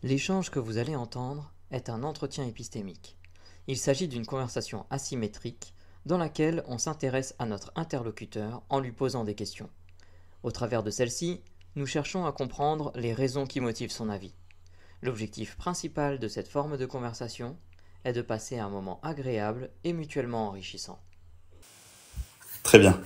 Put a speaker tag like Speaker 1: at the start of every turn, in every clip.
Speaker 1: L'échange que vous allez entendre est un entretien épistémique. Il s'agit d'une conversation asymétrique dans laquelle on s'intéresse à notre interlocuteur en lui posant des questions. Au travers de celle-ci, nous cherchons à comprendre les raisons qui motivent son avis. L'objectif principal de cette forme de conversation est de passer un moment agréable et mutuellement enrichissant.
Speaker 2: Très bien.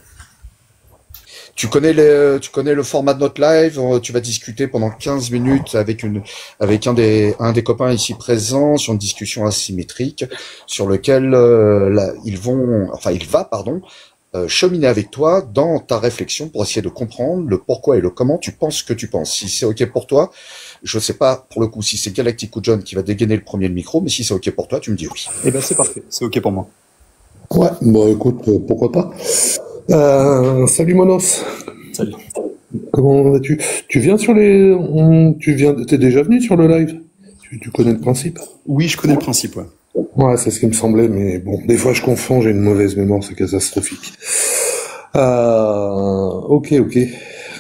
Speaker 3: Tu connais le format de notre live. Tu vas discuter pendant 15 minutes avec un des copains ici présents sur une discussion asymétrique sur lequel il va, cheminer avec toi dans ta réflexion pour essayer de comprendre le pourquoi et le comment tu penses ce que tu penses. Si c'est ok pour toi, je sais pas pour le coup si c'est Galactic ou John qui va dégainer le premier le micro, mais si c'est ok pour toi, tu me dis oui.
Speaker 2: Eh ben c'est parfait, c'est ok pour moi.
Speaker 4: Ouais, bon écoute, pourquoi pas. Salut Monos.
Speaker 2: Salut.
Speaker 4: Comment vas-tu? Tu viens t'es déjà venu sur le live? Tu connais le principe?
Speaker 2: Oui, je connais le principe, ouais.
Speaker 4: Ouais, c'est ce qui me semblait, mais bon, des fois je confonds, j'ai une mauvaise mémoire, c'est catastrophique. Ok.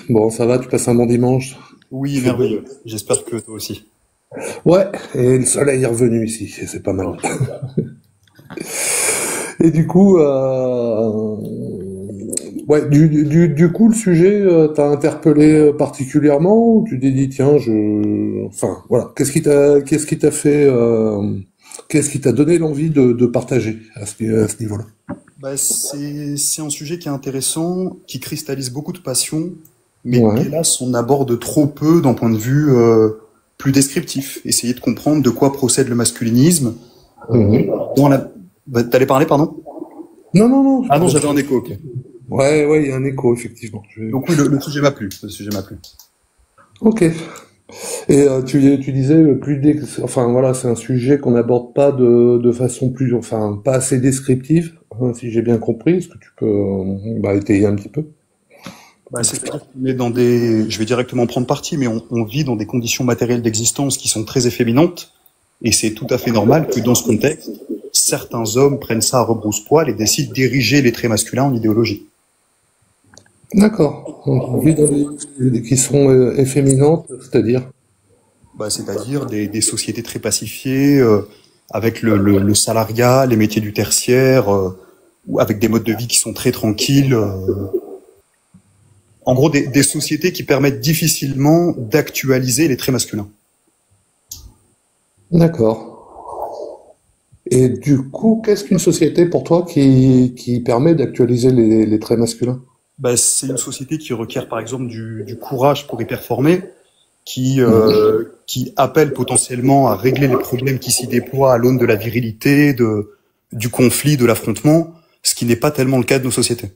Speaker 4: Bon, ça va, tu passes un bon dimanche?
Speaker 2: Oui, merveilleux. J'espère que toi aussi.
Speaker 4: Ouais, et le soleil est revenu ici, et c'est pas mal. Et du coup, ouais, du coup, le sujet t'a interpellé particulièrement, ou tu t'es dit, tiens, enfin, voilà, qu'est-ce qui t'a fait, qu'est-ce qui t'a donné l'envie de partager à ce niveau-là?
Speaker 2: Bah, c'est un sujet qui est intéressant, qui cristallise beaucoup de passion, mais
Speaker 4: Ouais.
Speaker 2: hélas, on aborde trop peu d'un point de vue plus descriptif. Essayer de comprendre de quoi procède le masculinisme.
Speaker 4: Mhm.
Speaker 2: Dans la... T'allais parler, pardon?
Speaker 4: Non.
Speaker 2: Ah non, j'avais un écho, ok.
Speaker 4: Ouais, il y a un écho, effectivement.
Speaker 2: Donc oui, le sujet m'a plu. Le sujet m'a plu.
Speaker 4: Ok. Et tu disais enfin voilà, c'est un sujet qu'on n'aborde pas de façon pas assez descriptive, hein, si j'ai bien compris. Est-ce que tu peux étayer un petit peu?
Speaker 2: Bah, c'est-à-dire qu'on est dans des, je vais directement prendre parti, mais on vit dans des conditions matérielles d'existence qui sont très efféminantes, et c'est tout à fait normal que dans ce contexte, certains hommes prennent ça à rebrousse-poil et décident d'ériger les traits masculins en idéologie.
Speaker 4: D'accord. Donc, on vit dans qui sont efféminantes, c'est-à-dire?
Speaker 2: Bah, c'est-à-dire des sociétés très pacifiées, avec le salariat, les métiers du tertiaire, ou avec des modes de vie qui sont très tranquilles. En gros, des sociétés qui permettent difficilement d'actualiser les traits masculins.
Speaker 4: D'accord. Et du coup, qu'est-ce qu'une société pour toi qui permet d'actualiser les traits masculins?
Speaker 2: Bah, c'est une société qui requiert par exemple du courage pour y performer, qui appelle potentiellement à régler les problèmes qui s'y déploient à l'aune de la virilité, du conflit, de l'affrontement, ce qui n'est pas tellement le cas de nos sociétés.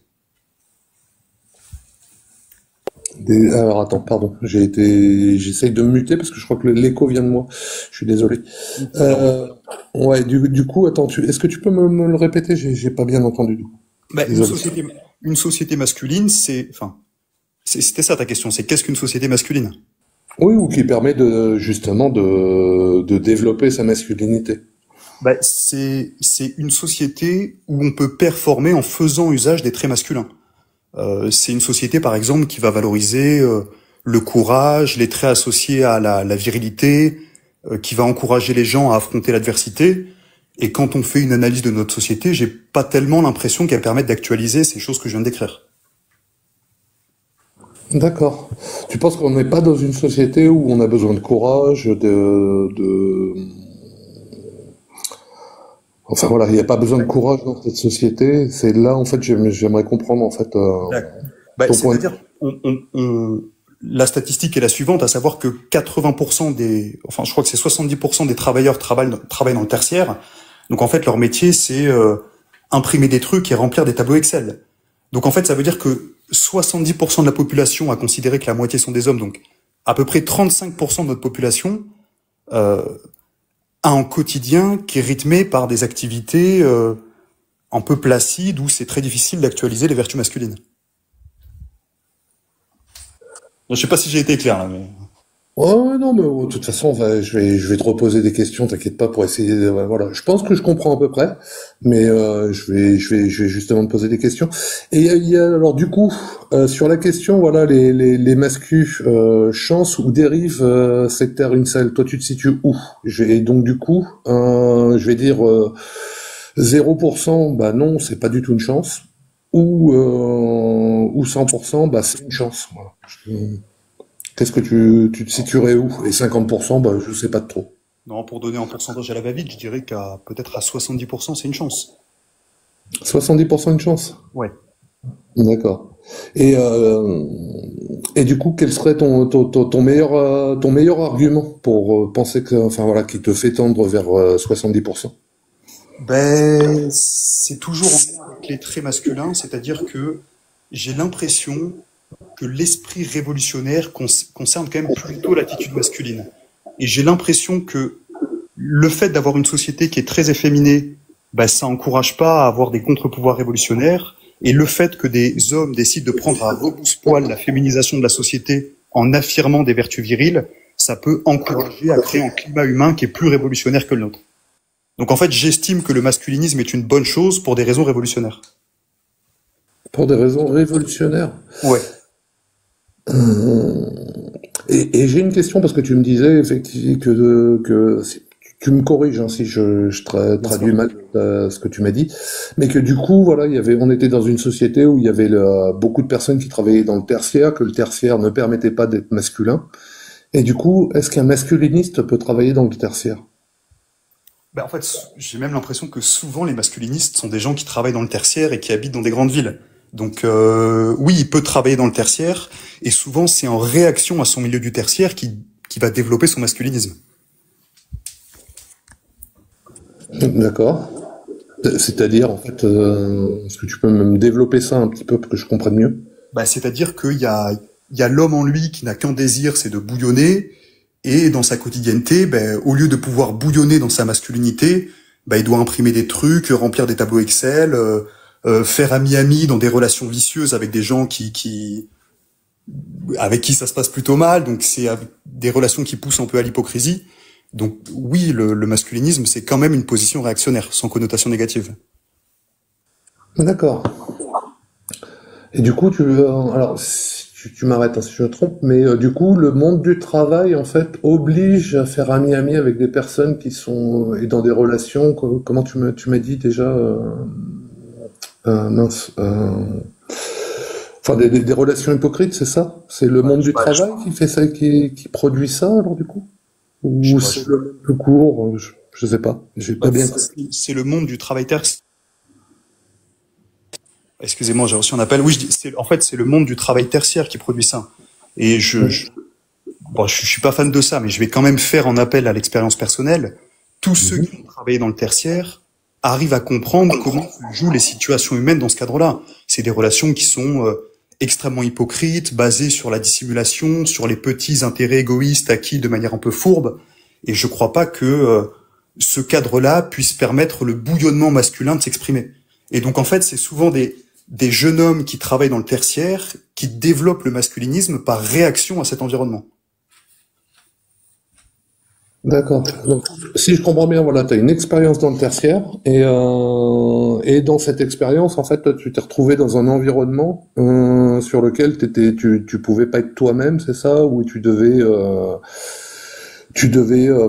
Speaker 4: Alors attends, pardon, j'essaye de me muter parce que je crois que l'écho vient de moi. Je suis désolé. Ouais, du coup, attends, est-ce que tu peux me le répéter? J'ai pas bien entendu du coup.
Speaker 2: Bah,
Speaker 4: Désolé.
Speaker 2: une société masculine, c'était ça ta question, c'est qu'est-ce qu'une société masculine?
Speaker 4: Oui, ou qui permet justement de développer sa masculinité.
Speaker 2: Bah, c'est une société où on peut performer en faisant usage des traits masculins. C'est une société, par exemple, qui va valoriser le courage, les traits associés à la virilité, qui va encourager les gens à affronter l'adversité. Et quand on fait une analyse de notre société, j'ai pas tellement l'impression qu'elle permette d'actualiser ces choses que je viens de décrire.
Speaker 4: D'accord. Tu penses qu'on n'est pas dans une société où on a besoin de courage, enfin voilà, il n'y a pas besoin de courage dans cette société. C'est là, en fait, j'aimerais comprendre, en fait,
Speaker 2: D'accord. Bah,
Speaker 4: ton point de
Speaker 2: c'est-à-dire, la statistique est la suivante, à savoir que 80% je crois que c'est 70% des travailleurs travaillent dans le tertiaire. Donc en fait, leur métier, c'est imprimer des trucs et remplir des tableaux Excel. Donc en fait, ça veut dire que 70% de la population a considéré que la moitié sont des hommes, donc à peu près 35% de notre population a un quotidien qui est rythmé par des activités un peu placides où c'est très difficile d'actualiser les vertus masculines. Je sais pas si j'ai été clair là, mais...
Speaker 4: Ouais, ouais, non, mais de toute façon, je vais te reposer des questions, t'inquiète pas, pour essayer ouais, voilà. Je pense que je comprends à peu près, mais je vais justement te poser des questions. Et alors du coup, sur la question, voilà, les mascus, chance ou dérive sectaire Incel, toi tu te situes où? Et donc du coup, je vais dire 0%, bah non, c'est pas du tout une chance, ou 100%, bah c'est une chance. Voilà. Qu'est-ce que tu te situerais où? Et 50%, bah, je sais pas de trop.
Speaker 2: Non, pour donner un pourcentage à la va-vite, je dirais qu'à peut-être à 70%, c'est une chance.
Speaker 4: 70% une chance?
Speaker 2: Ouais.
Speaker 4: D'accord. Et, euh, et du coup, quel serait ton meilleur argument pour penser que, enfin voilà, qui te fait tendre vers 70%?
Speaker 2: Ben, c'est toujours en lien avec les traits masculins, c'est-à-dire que j'ai l'impression que l'esprit révolutionnaire concerne quand même plutôt l'attitude masculine. Et j'ai l'impression que le fait d'avoir une société qui est très efféminée, ben, ça encourage pas à avoir des contre-pouvoirs révolutionnaires. Et le fait que des hommes décident de prendre à rebrousse-poil la féminisation de la société en affirmant des vertus viriles, ça peut encourager à créer un climat humain qui est plus révolutionnaire que le nôtre. Donc en fait, j'estime que le masculinisme est une bonne chose pour des raisons révolutionnaires.
Speaker 4: Pour des raisons révolutionnaires.
Speaker 2: Ouais.
Speaker 4: Hum, et j'ai une question parce que tu me disais effectivement que tu me corriges hein, si
Speaker 2: Bien sûr.
Speaker 4: traduis mal ce que tu m'as dit, mais que du coup voilà, on était dans une société où il y avait beaucoup de personnes qui travaillaient dans le tertiaire, que le tertiaire ne permettait pas d'être masculin. Et du coup, est-ce qu'un masculiniste peut travailler dans le tertiaire?
Speaker 2: Ben, en fait, j'ai même l'impression que souvent les masculinistes sont des gens qui travaillent dans le tertiaire et qui habitent dans des grandes villes. Donc oui, il peut travailler dans le tertiaire et souvent c'est en réaction à son milieu du tertiaire qui va développer son masculinisme.
Speaker 4: D'accord. C'est-à-dire, en fait, est-ce que tu peux me développer ça un petit peu pour que je comprenne mieux?
Speaker 2: Ben, c'est-à-dire il y a l'homme en lui qui n'a qu'un désir, c'est de bouillonner. Et dans sa quotidienneté, ben, au lieu de pouvoir bouillonner dans sa masculinité, ben, il doit imprimer des trucs, remplir des tableaux Excel, faire ami-ami dans des relations vicieuses avec des gens avec qui ça se passe plutôt mal. Donc c'est des relations qui poussent un peu à l'hypocrisie. Donc oui, le masculinisme, c'est quand même une position réactionnaire, sans connotation négative.
Speaker 4: D'accord. Et du coup, alors, si tu m'arrêtes hein, si je me trompe, mais du coup, le monde du travail, en fait, oblige à faire ami-ami avec des personnes qui sont et dans des relations. Comment tu m'as dit déjà, mince, enfin, des relations hypocrites, c'est ça? C'est le monde du travail qui fait ça, qui produit ça, alors du coup?
Speaker 2: Je sais
Speaker 4: Ou
Speaker 2: pas.
Speaker 4: c'est le monde tout court? Je sais pas. J'ai pas bien compris.
Speaker 2: C'est le monde du travail tertiaire. Excusez-moi, j'ai reçu un appel. Oui, en fait, c'est le monde du travail tertiaire qui produit ça. Et bon, je suis pas fan de ça, mais je vais quand même faire un appel à l'expérience personnelle. Tous ceux qui ont travaillé dans le tertiaire arrivent à comprendre comment se jouent les situations humaines dans ce cadre-là. C'est des relations qui sont extrêmement hypocrites, basées sur la dissimulation, sur les petits intérêts égoïstes acquis de manière un peu fourbe. Et je crois pas que ce cadre-là puisse permettre le bouillonnement masculin de s'exprimer. Et donc en fait, c'est souvent des jeunes hommes qui travaillent dans le tertiaire qui développent le masculinisme par réaction à cet environnement.
Speaker 4: D'accord. Donc, si je comprends bien, voilà, tu as une expérience dans le tertiaire et dans cette expérience, en fait, toi, tu t'es retrouvé dans un environnement sur lequel tu pouvais pas être toi-même, c'est ça, où tu devais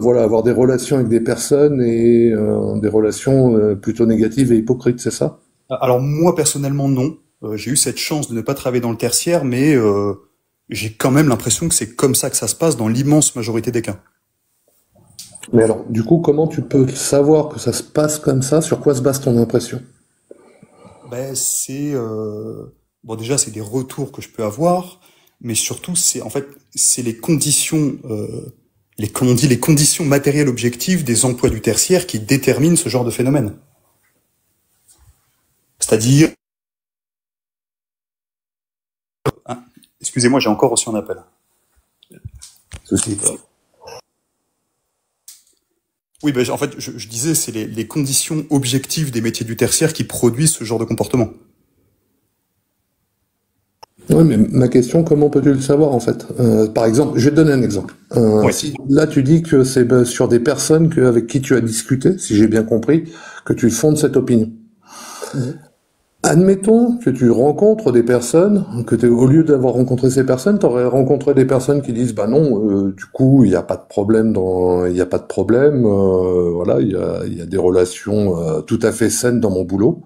Speaker 4: voilà avoir des relations avec des personnes et des relations plutôt négatives et hypocrites, c'est ça?
Speaker 2: Alors moi personnellement non. J'ai eu cette chance de ne pas travailler dans le tertiaire, mais j'ai quand même l'impression que c'est comme ça que ça se passe dans l'immense majorité des cas.
Speaker 4: Mais alors, du coup, comment tu peux savoir que ça se passe comme ça? Sur quoi se base ton impression?
Speaker 2: Ben c'est bon déjà c'est des retours que je peux avoir, mais surtout c'est en fait c'est les conditions les comment on dit les conditions matérielles objectives des emplois du tertiaire qui déterminent ce genre de phénomène. C'est-à-dire ah, excusez-moi, j'ai encore reçu un appel.
Speaker 4: Ceci.
Speaker 2: Oui, ben, en fait, je disais, c'est les conditions objectives des métiers du tertiaire qui produisent ce genre de comportement.
Speaker 4: Oui, mais ma question, comment peux-tu le savoir en fait? Par exemple, je vais te donner un exemple.
Speaker 2: Ouais.
Speaker 4: Si là tu dis que c'est sur des personnes avec qui tu as discuté, si j'ai bien compris, que tu fondes cette opinion.
Speaker 2: Mhm.
Speaker 4: Admettons que tu rencontres des personnes, au lieu d'avoir rencontré ces personnes, tu aurais rencontré des personnes qui disent bah non, du coup il n'y a pas de problème il n'y a pas de problème, voilà, il y a des relations tout à fait saines dans mon boulot.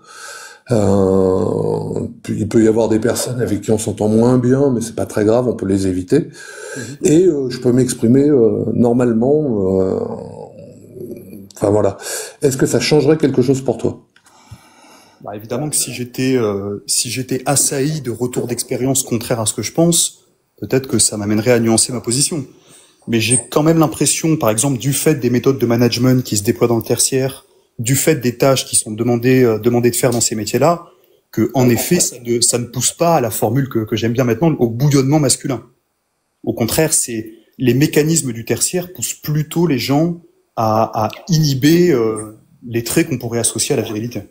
Speaker 4: Puis il peut y avoir des personnes avec qui on s'entend moins bien, mais c'est pas très grave, on peut les éviter.
Speaker 2: Mhm.
Speaker 4: Et je peux m'exprimer normalement. Enfin voilà. Est-ce que ça changerait quelque chose pour toi?
Speaker 2: Bah, évidemment que si j'étais assailli de retours d'expérience contraires à ce que je pense, peut-être que ça m'amènerait à nuancer ma position. Mais j'ai quand même l'impression, par exemple, du fait des méthodes de management qui se déploient dans le tertiaire, du fait des tâches qui sont demandées de faire dans ces métiers-là, que en effet, ça ne pousse pas à la formule que j'aime bien maintenant, au bouillonnement masculin. Au contraire, c'est les mécanismes du tertiaire poussent plutôt les gens à inhiber les traits qu'on pourrait associer à la virilité.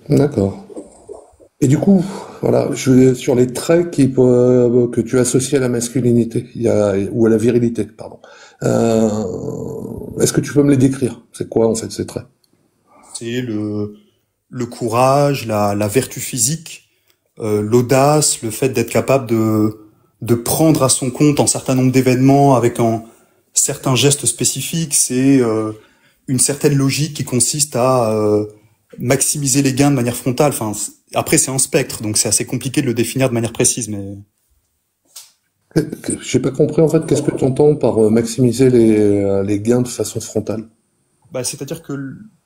Speaker 4: D'accord. Et du coup, voilà, je vais sur les traits que tu associes à la masculinité, ou à la virilité, pardon. Est-ce que tu peux me les décrire? C'est quoi en fait ces traits?
Speaker 2: C'est le courage, la vertu physique, l'audace, le fait d'être capable de prendre à son compte un certain nombre d'événements avec certains gestes spécifiques. C'est une certaine logique qui consiste à maximiser les gains de manière frontale. Enfin, après, c'est un spectre, donc c'est assez compliqué de le définir de manière précise. Mais
Speaker 4: J'ai pas compris en fait, qu'est-ce que tu entends par maximiser les gains de façon frontale?
Speaker 2: bah, c'est-à-dire que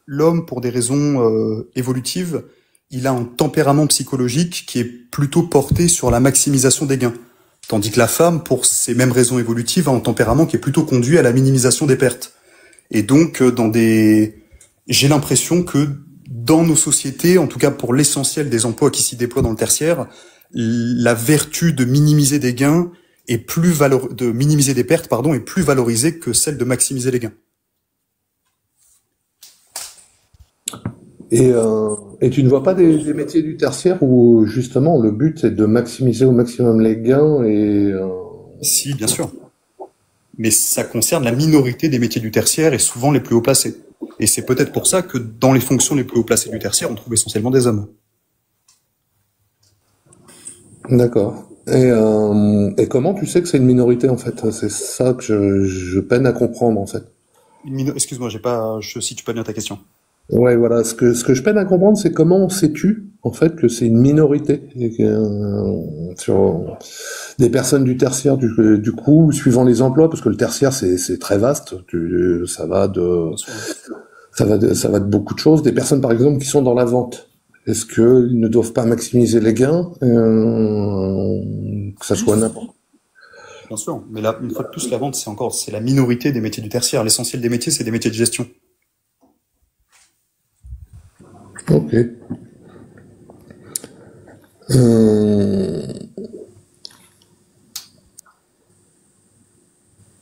Speaker 2: l'homme, pour des raisons évolutives, il a un tempérament psychologique qui est plutôt porté sur la maximisation des gains. Tandis que la femme, pour ces mêmes raisons évolutives, a un tempérament qui est plutôt conduit à la minimisation des pertes. Et donc, j'ai l'impression que dans nos sociétés, en tout cas pour l'essentiel des emplois qui s'y déploient dans le tertiaire, la vertu de minimiser des gains de minimiser des pertes, pardon, est plus valorisée que celle de maximiser les gains.
Speaker 4: Et tu ne vois pas des métiers du tertiaire où justement le but c'est de maximiser au maximum les gains
Speaker 2: Si, bien sûr. Mais ça concerne la minorité des métiers du tertiaire et souvent les plus haut placés. Et c'est peut-être pour ça que dans les fonctions les plus haut placées du tertiaire, on trouve essentiellement des hommes.
Speaker 4: D'accord. Et comment tu sais que c'est une minorité en fait? C'est ça que je peine à comprendre en fait.
Speaker 2: Excuse-moi, je situe pas bien ta question.
Speaker 4: Ouais, voilà. Ce que je peine à comprendre, c'est comment sais-tu en fait que c'est une minorité et sur des personnes du tertiaire du coup, suivant les emplois, parce que le tertiaire c'est très vaste. Ça va de
Speaker 2: Bien sûr.
Speaker 4: ça va de beaucoup de choses. Des personnes par exemple qui sont dans la vente. Est-ce qu'ils ne doivent pas maximiser les gains, que ça soit n'importe.
Speaker 2: Bien sûr. Mais là, une fois de plus, la vente, c'est la minorité des métiers du tertiaire. L'essentiel des métiers, c'est des métiers de gestion.
Speaker 4: Ok. Euh,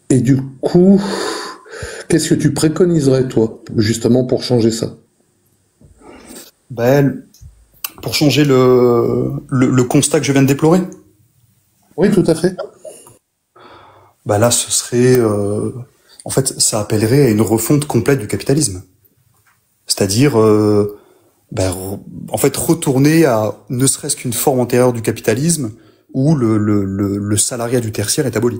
Speaker 4: et du coup, qu'est-ce que tu préconiserais toi, justement pour changer ça?
Speaker 2: Ben, pour changer le constat que je viens de déplorer,
Speaker 4: Oui, tout à fait.
Speaker 2: bah là, ce serait, en fait, ça appellerait à une refonte complète du capitalisme. C'est-à-dire, en fait, retourner à ne serait-ce qu'une forme antérieure du capitalisme où le salariat du tertiaire est aboli.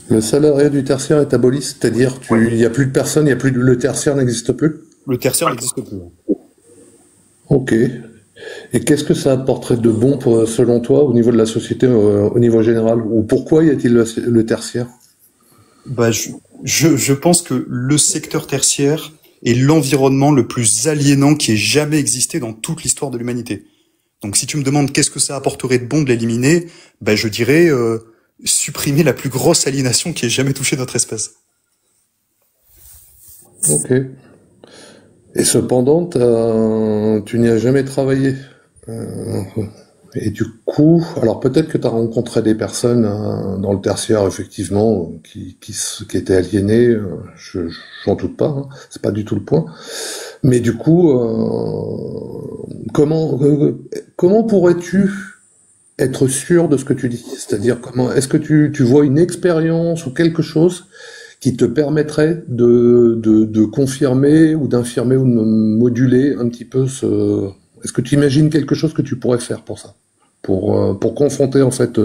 Speaker 4: Le salariat du tertiaire est aboli, c'est-à-dire il n'y a plus de personnes, le tertiaire n'existe plus.
Speaker 2: Le tertiaire n'existe plus.
Speaker 4: Ok. Et qu'est-ce que ça apporterait de bon selon toi au niveau de la société, au niveau général? Ou pourquoi y a-t-il le tertiaire?
Speaker 2: Bah, je pense que le secteur tertiaire est l'environnement le plus aliénant qui ait jamais existé dans toute l'histoire de l'humanité. Donc si tu me demandes qu'est-ce que ça apporterait de bon de l'éliminer, bah, je dirais supprimer la plus grosse aliénation qui ait jamais touché notre espèce.
Speaker 4: Ok. Et cependant, tu n'y as jamais travaillé. Euh, Et du coup, alors peut-être que tu as rencontré des personnes dans le tertiaire, effectivement, qui étaient aliénées, j'en doute pas, hein, c'est pas du tout le point. Mais du coup, comment pourrais-tu être sûr de ce que tu dis? C'est-à-dire, est-ce que tu vois une expérience ou quelque chose qui te permettrait de confirmer ou d'infirmer ou de moduler un petit peu ce... Est-ce que tu imagines quelque chose que tu pourrais faire pour ça? Pour confronter, en fait,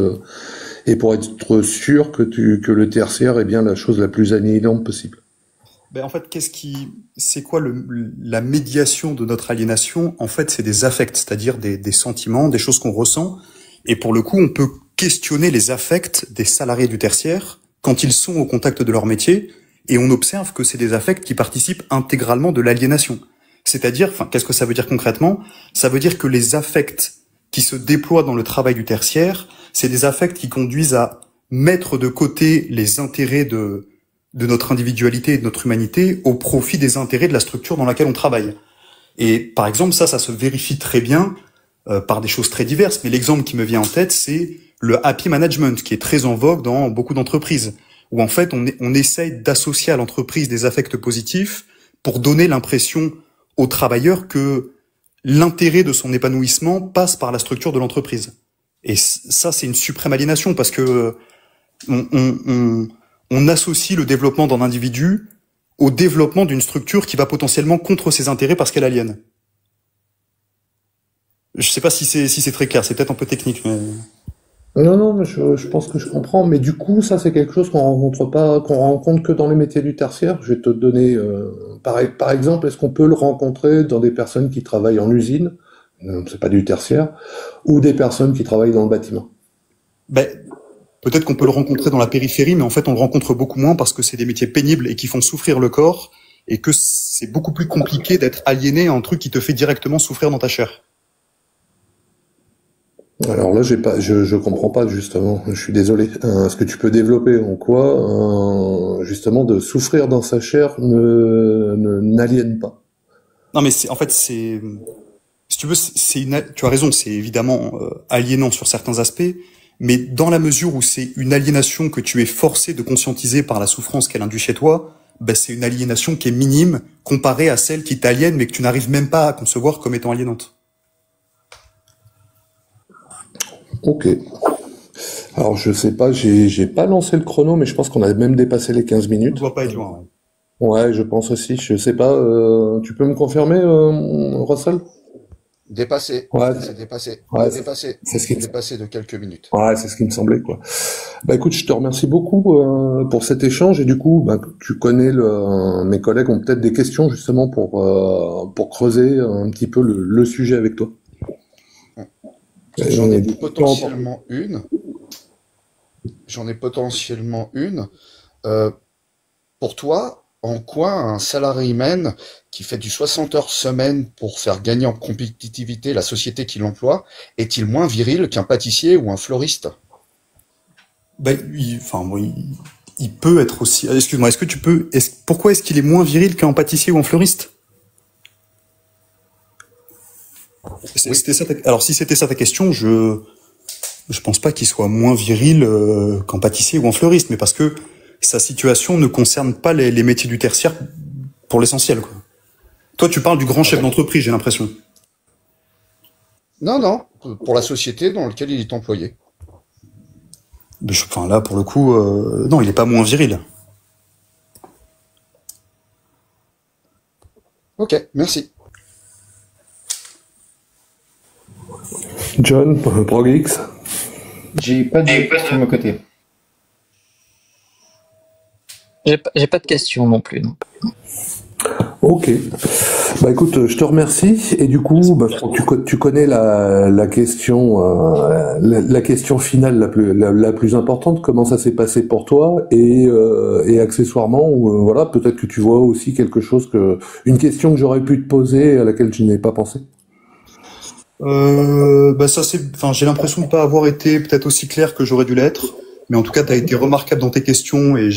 Speaker 4: et pour être sûr que le tertiaire est bien la chose la plus annihilante possible?
Speaker 2: Ben en fait, c'est quoi la médiation de notre aliénation? En fait, c'est des affects, c'est-à-dire des sentiments, des choses qu'on ressent. Et pour le coup, on peut questionner les affects des salariés du tertiaire quand ils sont au contact de leur métier, et on observe que c'est des affects qui participent intégralement de l'aliénation. C'est-à-dire, qu'est-ce que ça veut dire concrètement? Ça veut dire que les affects qui se déploient dans le travail du tertiaire, c'est des affects qui conduisent à mettre de côté les intérêts de notre individualité et de notre humanité au profit des intérêts de la structure dans laquelle on travaille. Et par exemple, ça se vérifie très bien par des choses très diverses, mais l'exemple qui me vient en tête, c'est le happy management, qui est très en vogue dans beaucoup d'entreprises, où en fait on essaye d'associer à l'entreprise des affects positifs pour donner l'impression aux travailleurs que l'intérêt de son épanouissement passe par la structure de l'entreprise. Et ça, c'est une suprême aliénation, parce que on associe le développement d'un individu au développement d'une structure qui va potentiellement contre ses intérêts parce qu'elle aliène. Je sais pas si c'est très clair, c'est peut-être un peu technique, mais...
Speaker 4: Non, mais je pense que je comprends. Mais du coup, ça, c'est quelque chose qu'on rencontre que dans les métiers du tertiaire. Je vais te donner, par exemple, est-ce qu'on peut le rencontrer dans des personnes qui travaillent en usine, c'est pas du tertiaire, ou des personnes qui travaillent dans le bâtiment?
Speaker 2: Ben, peut-être qu'on peut le rencontrer dans la périphérie, mais en fait, on le rencontre beaucoup moins parce que c'est des métiers pénibles et qui font souffrir le corps, et que c'est beaucoup plus compliqué d'être aliéné à un truc qui te fait directement souffrir dans ta chair.
Speaker 4: Alors là, je comprends pas justement. Je suis désolé. Est-ce que tu peux développer en quoi, justement, de souffrir dans sa chair n'aliène pas?
Speaker 2: Non, mais en fait, si tu veux, tu as raison, c'est évidemment aliénant sur certains aspects, mais dans la mesure où c'est une aliénation que tu es forcé de conscientiser par la souffrance qu'elle induit chez toi, ben c'est une aliénation qui est minime comparée à celle qui t'aliène, mais que tu n'arrives même pas à concevoir comme étant aliénante.
Speaker 4: Ok. Alors je sais pas, j'ai pas lancé le chrono, mais je pense qu'on a même dépassé les 15
Speaker 2: Ça
Speaker 4: minutes.
Speaker 2: ne doit pas être loin.
Speaker 4: Ouais, je pense aussi. Je sais pas. Tu peux me confirmer, Russell?
Speaker 3: Dépassé.
Speaker 4: Ouais,
Speaker 3: C'est dépassé.
Speaker 4: ouais,
Speaker 3: Dépassé.
Speaker 4: c'est ce qui me...
Speaker 3: Dépassé de quelques minutes.
Speaker 4: Ouais, c'est ce qui me semblait, quoi. Bah écoute, je te remercie beaucoup pour cet échange, et du coup, bah, tu connais mes collègues ont peut-être des questions justement pour creuser un petit peu le sujet avec toi.
Speaker 3: J'en ai
Speaker 4: Du coup,
Speaker 3: potentiellement une. J'en ai potentiellement une. Euh, pour toi, en quoi un salarié qui fait du 60 heures semaine pour faire gagner en compétitivité la société qui l'emploie est-il moins viril qu'un pâtissier ou un fleuriste?
Speaker 2: Ben, il peut être aussi. Excuse-moi, pourquoi est-ce qu'il est moins viril qu'un pâtissier ou un fleuriste?
Speaker 3: Oui.
Speaker 2: Alors si c'était ça ta question, je pense pas qu'il soit moins viril qu'en pâtissier ou en fleuriste, mais parce que sa situation ne concerne pas les métiers du tertiaire pour l'essentiel, quoi. Toi, tu parles du grand
Speaker 3: Ah
Speaker 2: chef
Speaker 3: bon?
Speaker 2: d'entreprise, j'ai l'impression.
Speaker 3: Non, pour la société dans laquelle il est employé.
Speaker 2: Là, pour le coup, non, il est pas moins viril.
Speaker 3: Ok, merci.
Speaker 4: John, Progix.
Speaker 5: J'ai pas de questions de mon côté.
Speaker 1: J'ai pas de questions non plus, non.
Speaker 4: Ok. Bah écoute, je te remercie. Et du coup, bah, tu connais la question, la question finale la plus importante. Comment ça s'est passé pour toi? Et accessoirement, voilà, peut-être que tu vois aussi quelque chose une question que j'aurais pu te poser à laquelle je n'ai pas pensé.
Speaker 2: J'ai l'impression de pas avoir été peut-être aussi clair que j'aurais dû l'être, mais en tout cas, tu as été remarquable dans tes questions, et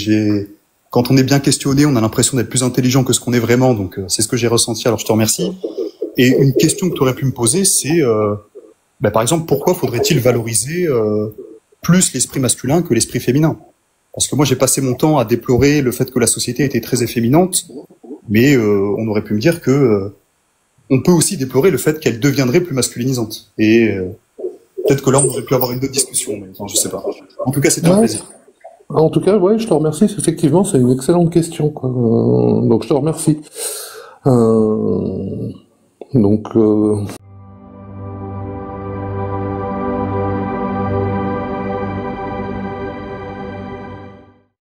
Speaker 2: quand on est bien questionné, on a l'impression d'être plus intelligent que ce qu'on est vraiment, donc c'est ce que j'ai ressenti, alors je te remercie. Et une question que tu aurais pu me poser, c'est par exemple, pourquoi faudrait-il valoriser plus l'esprit masculin que l'esprit féminin? Parce que moi, j'ai passé mon temps à déplorer le fait que la société était très efféminante, mais on aurait pu me dire que on peut aussi déplorer le fait qu'elle deviendrait plus masculinisante. Et peut-être que là, on aurait pu avoir une autre discussion, mais enfin, je sais pas. En tout cas, c'était un plaisir.
Speaker 4: En tout cas, ouais, je te remercie. Effectivement, c'est une excellente question, quoi. Donc, je te remercie. Donc,